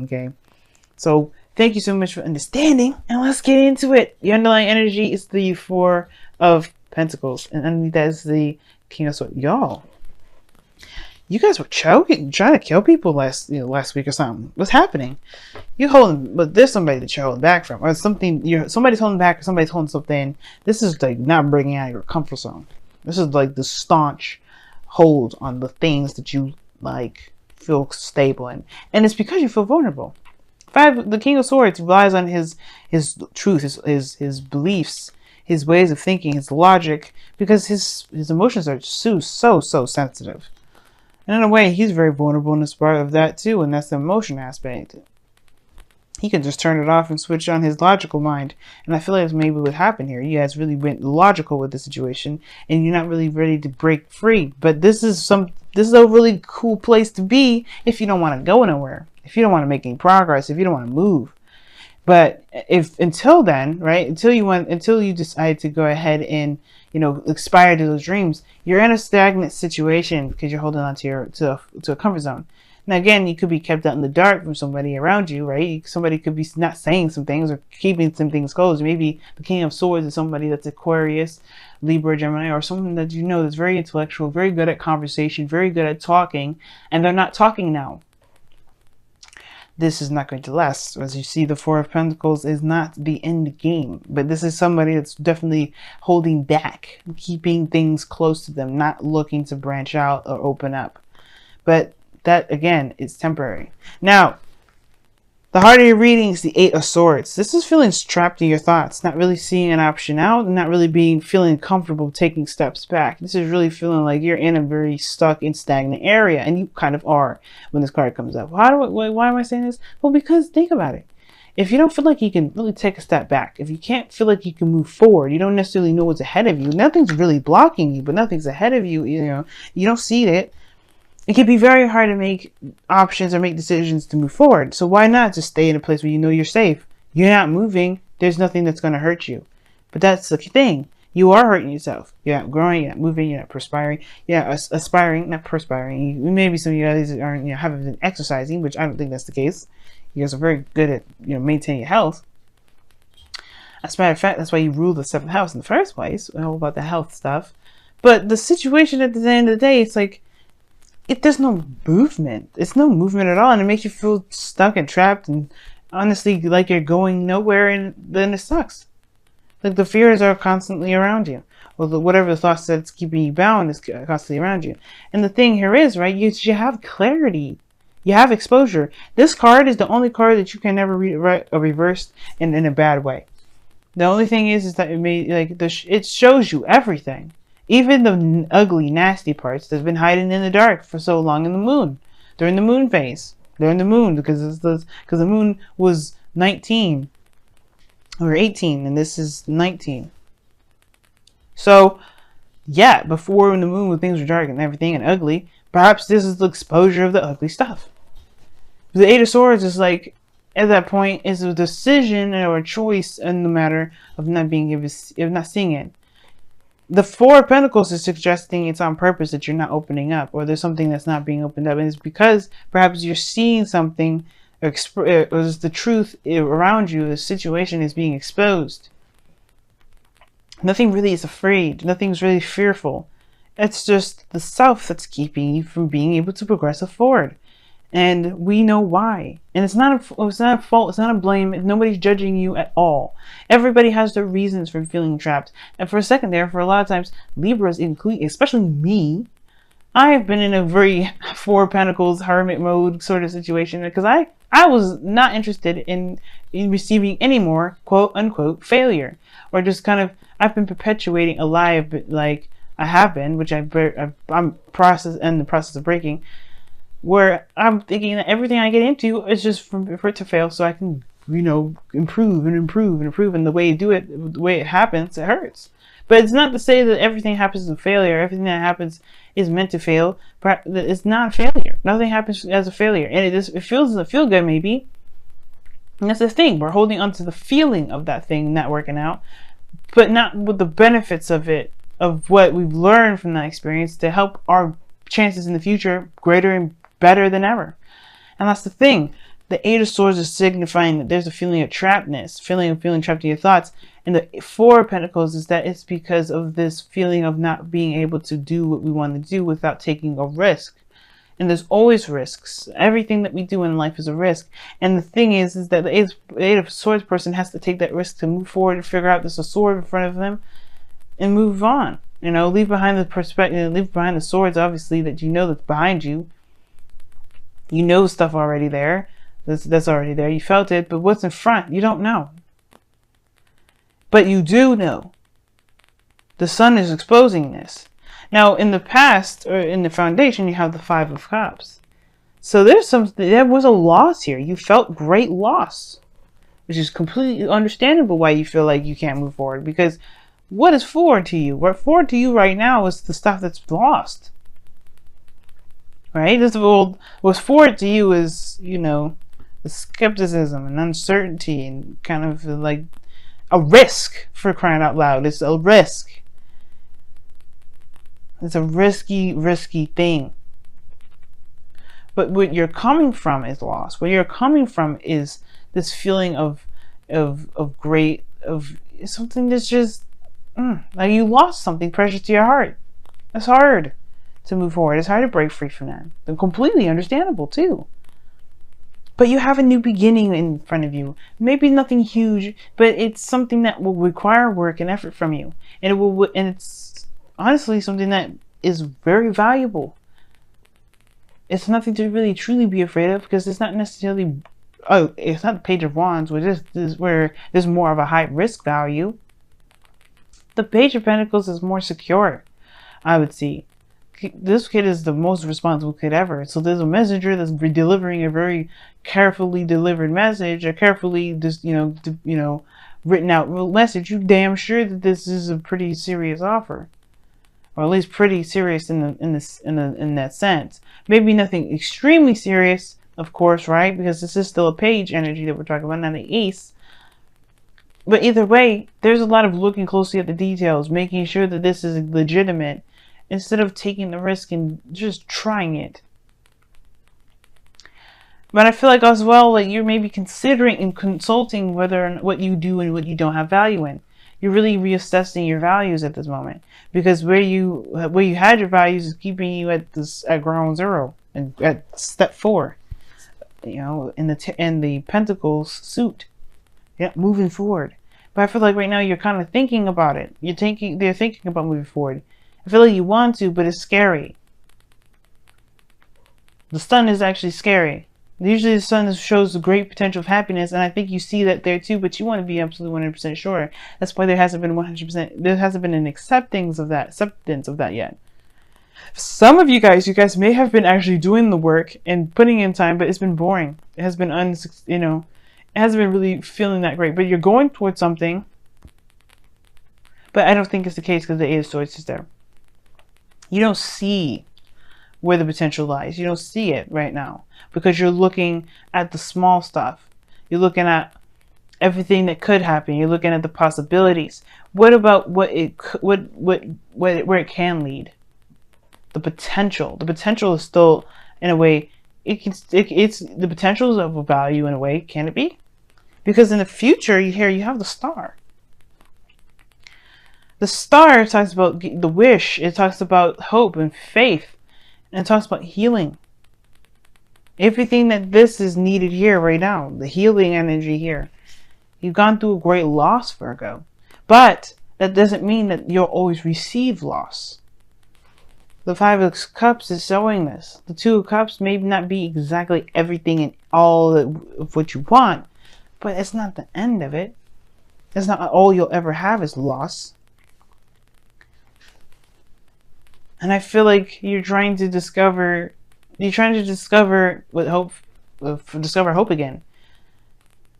Okay. So thank you so much for understanding, and let's get into it. The underlying energy is the Four of Pentacles, and underneath that is the King of Swords. Y'all, you guys were choking, trying to kill people last week or something. What's happening? You holding, but there's somebody that you're holding back from, or something. Somebody's holding back, or somebody's holding something. This is like not bringing out your comfort zone. This is like the staunch hold on the things that you like feel stable in, and it's because you feel vulnerable. The King of Swords relies on his truth, his beliefs, his ways of thinking, his logic, because his emotions are so sensitive. And in a way, he's very vulnerable in this part of that too, and that's the emotion aspect. He can just turn it off and switch on his logical mind. And I feel like that's maybe what happened here. You guys really went logical with the situation, and you're not really ready to break free. But this is a really cool place to be if you don't want to go nowhere, if you don't want to make any progress, if you don't want to move. But if until then, right, until you decide to go ahead and aspire to those dreams, you're in a stagnant situation because you're holding on to a comfort zone. Now again, you could be kept out in the dark from somebody around you, right? Somebody could be not saying some things or keeping some things closed. Maybe the King of Swords is somebody that's Aquarius, Libra, Gemini, or someone that that's very intellectual, very good at conversation, very good at talking, and they're not talking now. This is not going to last. As you see, the Four of Pentacles is not the end game, but this is somebody that's definitely holding back, keeping things close to them, not looking to branch out or open up. But that, again, is temporary. Now, the heart of your reading is the Eight of Swords. This is feeling trapped in your thoughts, not really seeing an option out, and not really feeling comfortable taking steps back. This is really feeling like you're in a very stuck and stagnant area, and you kind of are when this card comes up. Why am I saying this? Well, because think about it. If you don't feel like you can really take a step back, if you can't feel like you can move forward, you don't necessarily know what's ahead of you. Nothing's really blocking you, but nothing's ahead of you. You don't see it. It can be very hard to make options or make decisions to move forward. So why not just stay in a place where you know you're safe? You're not moving. There's nothing that's going to hurt you. But that's the thing. You are hurting yourself. You're not growing. You're not moving. You're not perspiring. You're not aspiring. Not perspiring. Maybe some of you guys aren't, haven't been exercising, which I don't think that's the case. You guys are very good at maintaining your health. As a matter of fact, that's why you rule the seventh house in the first place. All about the health stuff. But the situation at the end of the day, it's like, there's no movement. It's no movement at all, and it makes you feel stuck and trapped, and honestly, like you're going nowhere, and then it sucks. Like the fears are constantly around you, or whatever the thoughts that's keeping you bound is constantly around you. And the thing here is, right? You have clarity, you have exposure. This card is the only card that you can never reverse in a bad way. The only thing is that it shows you everything. Even the ugly, nasty parts that's been hiding in the dark for so long in the moon. During the moon phase. During the moon, because the moon was 19 or 18, and this is 19. So, yeah, before when the moon, when things were dark and everything and ugly, perhaps this is the exposure of the ugly stuff. The Eight of Swords is like, at that point, is a decision or a choice in the matter of not seeing it. The Four of Pentacles is suggesting it's on purpose that you're not opening up, or there's something that's not being opened up, and it's because perhaps you're seeing something, or the truth around you, the situation is being exposed. Nothing really is afraid. Nothing's really fearful. It's just the self that's keeping you from being able to progress forward. And we know why. And it's not a fault. It's not a blame. Nobody's judging you at all. Everybody has their reasons for feeling trapped. And for a second there, for a lot of times, Libras, including, especially me, I have been in a very Four of Pentacles hermit mode sort of situation, because I was not interested in receiving any more quote unquote failure, or just kind of, I've been perpetuating a lie like I have been, which I'm in the process of breaking, where I'm thinking that everything I get into is just for it to fail, so I can, improve and improve and improve. And the way you do it, the way it happens, it hurts. But it's not to say that everything happens as a failure. Everything that happens is meant to fail. But it's not a failure. Nothing happens as a failure. And it feels feel good, maybe. And that's the thing. We're holding on to the feeling of that thing not working out, but not with the benefits of it, of what we've learned from that experience to help our chances in the future greater and better than ever. And that's the thing. The Eight of Swords is signifying that there's a feeling of trappedness, feeling trapped in your thoughts. And the Four of Pentacles is that it's because of this feeling of not being able to do what we want to do without taking a risk. And there's always risks. Everything that we do in life is a risk. And the thing is that the Eight of Swords person has to take that risk to move forward and figure out there's a sword in front of them and move on. You know, leave behind the perspective, leave behind the swords, obviously, that you know that's behind you. You know stuff already there. That's already there. You felt it, but what's in front? You don't know. But you do know. The sun is exposing this. Now, in the past, or in the foundation, you have the Five of Cups. So there was a loss here. You felt great loss, which is completely understandable why you feel like you can't move forward. Because what is forward to you? What forward to you right now is the stuff that's lost. Right? What's forward to you is, you know, the skepticism and uncertainty and kind of like a risk, for crying out loud. It's a risk. It's a risky thing. But what you're coming from is loss. What you're coming from is this feeling of something that's just like you lost something precious to your heart. It's hard to move forward. It's hard to break free from that. They're completely understandable too. But you have a new beginning in front of you. Maybe nothing huge, but it's something that will require work and effort from you. And it's honestly something that is very valuable. It's nothing to really truly be afraid of, because it's not necessarily, it's not the Page of Wands, which is where there's more of a high risk value. The Page of Pentacles is more secure, I would see. This kid is the most responsible kid ever. So there's a messenger that's delivering a very carefully delivered message, a carefully just written out message. You damn sure that this is a pretty serious offer, or at least pretty serious in that sense. Maybe nothing extremely serious, of course, right? Because this is still a page energy that we're talking about, not an ace. But either way, there's a lot of looking closely at the details, making sure that this is legitimate, instead of taking the risk and just trying it. But I feel like as well, like you're maybe considering and consulting whether and what you do and what you don't have value in. You're really reassessing your values at this moment, because where you had your values is keeping you at ground zero and at step 4. You know, in the Pentacles suit. Yeah, moving forward. But I feel like right now you're kind of thinking about it. They're thinking about moving forward. I feel like you want to, but it's scary. The sun is actually scary. Usually the sun shows a great potential of happiness, and I think you see that there too, but you want to be absolutely 100% sure. That's why there hasn't been 100%, there hasn't been an acceptance of that yet. Some of you guys may have been actually doing the work and putting in time, but it's been boring. It has been it hasn't been really feeling that great, but you're going towards something. But I don't think it's the case, because the Eight of Swords is there. You don't see where the potential lies. You don't see it right now, because you're looking at the small stuff. You're looking at everything that could happen. You're looking at the possibilities. What about where it can lead? The potential. The potential is still, in a way, it's the potential is of a value in a way. Can it be? Because in the future, you have the Star. The Star talks about the wish. It talks about hope and faith. And it talks about healing. Everything that this is needed here right now. The healing energy here. You've gone through a great loss, Virgo. But that doesn't mean that you'll always receive loss. The Five of Cups is showing this. The Two of Cups may not be exactly everything and all of what you want. But it's not the end of it. It's not all you'll ever have is loss. And I feel like you're trying to discover with hope, discover hope again.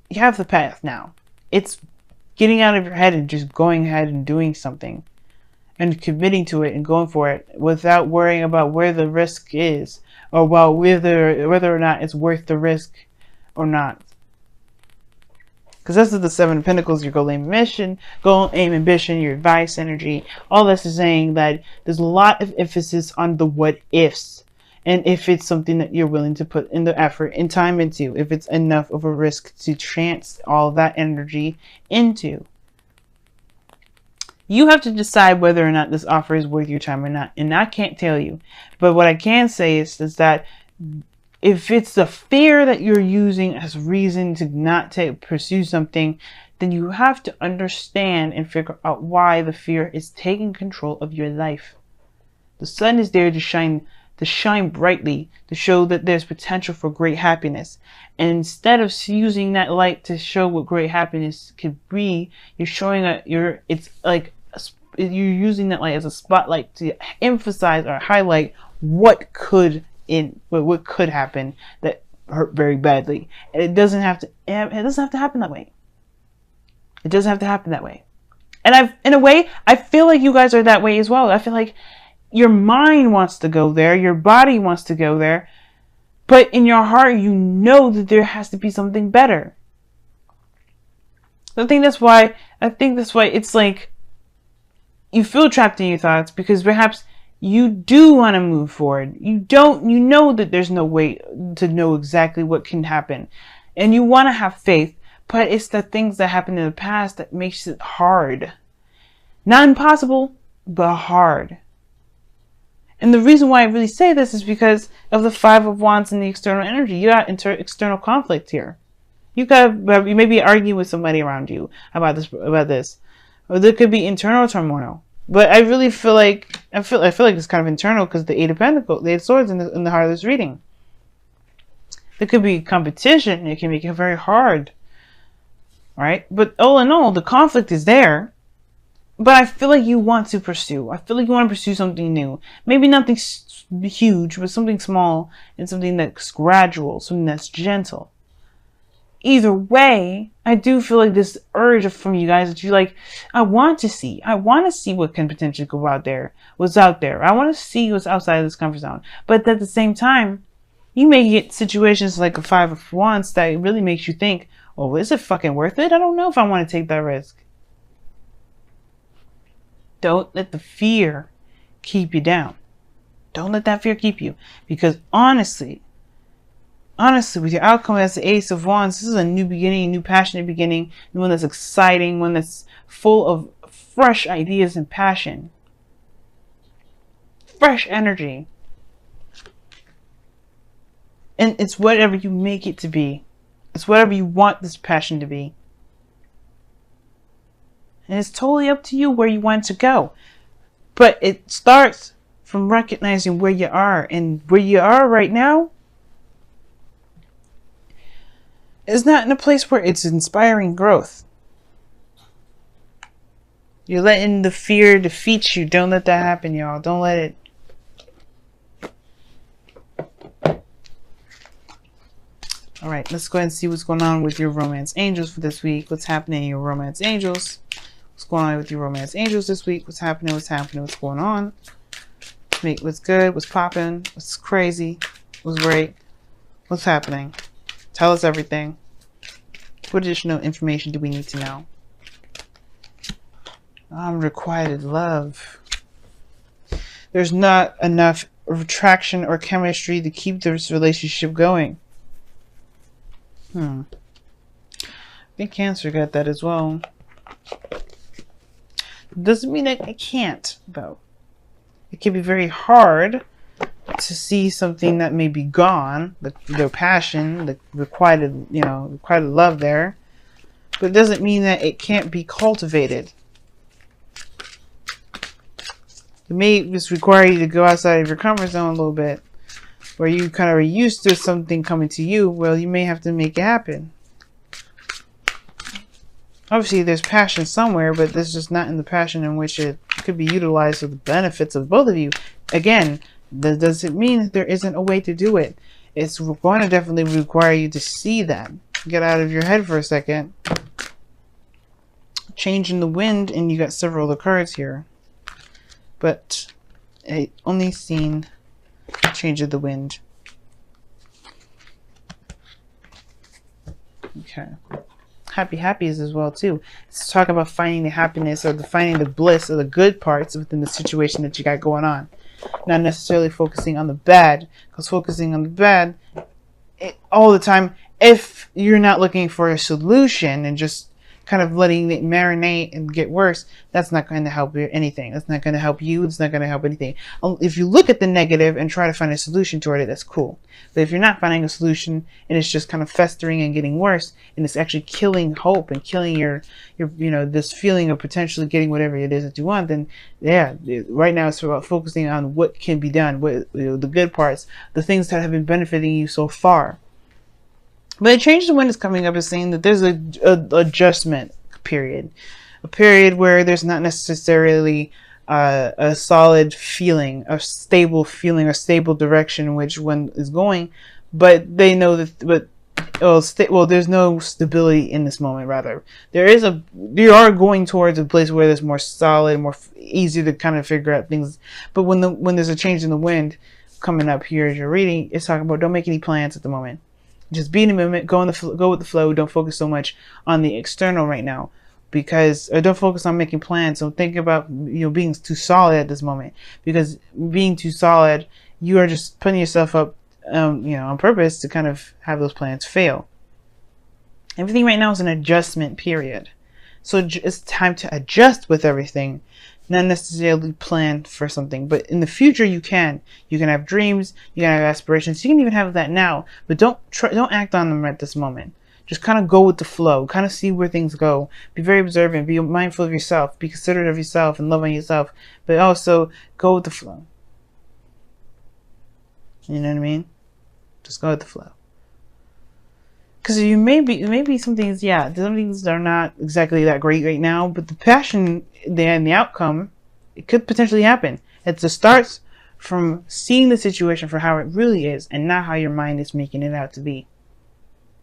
You have the path now. It's getting out of your head and just going ahead and doing something and committing to it and going for it without worrying about where the risk is, or about whether or not it's worth the risk or not. Because this is the Seven of Pentacles, your goal, aim, ambition, your advice, energy. All this is saying that there's a lot of emphasis on the what ifs. And if it's something that you're willing to put in the effort and time into, if it's enough of a risk to chance all of that energy into. You have to decide whether or not this offer is worth your time or not. And I can't tell you. But what I can say is that if it's the fear that you're using as reason to not pursue something, then you have to understand and figure out why the fear is taking control of your life. The sun is there to shine brightly, to show that there's potential for great happiness. And instead of using that light to show what great happiness could be, you're showing you're using that light as a spotlight to emphasize or highlight what could happen that hurt very badly. And it doesn't have to happen that way. It doesn't have to happen that way. And in a way, I feel like you guys are that way as well. I feel like your mind wants to go there, your body wants to go there, but in your heart, you know that there has to be something better. I think that's why it's like you feel trapped in your thoughts, because perhaps you do want to move forward. You know that there's no way to know exactly what can happen, and you want to have faith, but it's the things that happened in the past that makes it hard. Not impossible, but hard. And the reason why I really say this is because of the Five of Wands and the external energy. You got external conflict here. You may be arguing with somebody around you about this, or there could be internal turmoil. But I really feel like it's kind of internal, because the Eight of Pentacles, the Eight of Swords in the heart of this reading. There could be competition. It can make it very hard, right? But all in all, the conflict is there. But I feel like you want to pursue. I feel like you want to pursue something new. Maybe nothing huge, but something small and something that's gradual, something that's gentle. Either way, I do feel like this urge from you guys that you like, I want to see what can potentially go out there, what's out there. I want to see what's outside of this comfort zone. But at the same time, you may get situations like a Five of Wands that really makes you think, oh, is it fucking worth it? I don't know if I want to take that risk. Don't let the fear keep you down. Don't let that fear keep you. Because honestly, with your outcome as the Ace of Wands, this is a new beginning, a new passionate beginning, one that's exciting, one that's full of fresh ideas and passion. Fresh energy. And it's whatever you make it to be. It's whatever you want this passion to be. And it's totally up to you where you want to go. But it starts from recognizing where you are. And where you are right now is not in a place where it's inspiring growth. You're letting the fear defeat you. Don't let that happen, y'all. Don't let it. All right, let's go ahead and see what's going on with your romance angels for this week. What's happening in your romance angels? What's going on with your romance angels this week? What's happening? What's going on? What's good? What's popping? What's crazy? What's great? What's happening? Tell us everything. What additional information do we need to know? Unrequited love. There's not enough attraction or chemistry to keep this relationship going. I think Cancer got that as well. Doesn't mean that it can't, though. It can be very hard to see something that may be gone, their passion, the requited love there. But it doesn't mean that it can't be cultivated. It may just require you to go outside of your comfort zone a little bit, where you kind of are used to something coming to you. Well, you may have to make it happen. Obviously, there's passion somewhere, but this is just not in the passion in which it could be utilized for the benefits of both of you. Again, that doesn't mean that there isn't a way to do it. It's going to definitely require you to see that. Get out of your head for a second. Change in the wind, and you got several of the cards here. But I only seen change of the wind. Okay. Happy as well too. Let's talk about finding the happiness or finding the bliss or the good parts within the situation that you got going on. not necessarily focusing on the bad, because focusing on the bad all the time, if you're not looking for a solution and just kind of letting it marinate and get worse, that's not going to help you anything. That's not going to help you. It's not going to help anything. If you look at the negative and try to find a solution toward it, that's cool. But if you're not finding a solution and it's just kind of festering and getting worse, and it's actually killing hope and killing your this feeling of potentially getting whatever it is that you want, then yeah, right now it's about focusing on what can be done, what the good parts, the things that have been benefiting you so far. But a change in wind is coming up is saying that there's a adjustment period, a period where there's not necessarily a solid feeling, a stable feeling, a stable direction in which one is going, but they know that. Well, there's no stability in this moment. Rather, you are going towards a place where there's more solid, more easy to kind of figure out things. But when there's a change in the wind coming up here as you're reading, it's talking about don't make any plans at the moment. Just be in the moment, go with the flow. Don't focus so much on the external right now, because don't focus on making plans. Don't think about being too solid at this moment, because being too solid, you are just putting yourself up, on purpose to kind of have those plans fail. Everything right now is an adjustment period, so it's time to adjust with everything. Not necessarily plan for something, but in the future you can have dreams, you can have aspirations, you can even have that now, but don't act on them at this moment. Just kind of go with the flow, kind of see where things go, be very observant, be mindful of yourself, be considerate of yourself and love on yourself, but also go with the flow. You know what I mean? Just go with the flow. Because you maybe some things are not exactly that great right now, but the passion and the outcome, it could potentially happen. It starts from seeing the situation for how it really is and not how your mind is making it out to be.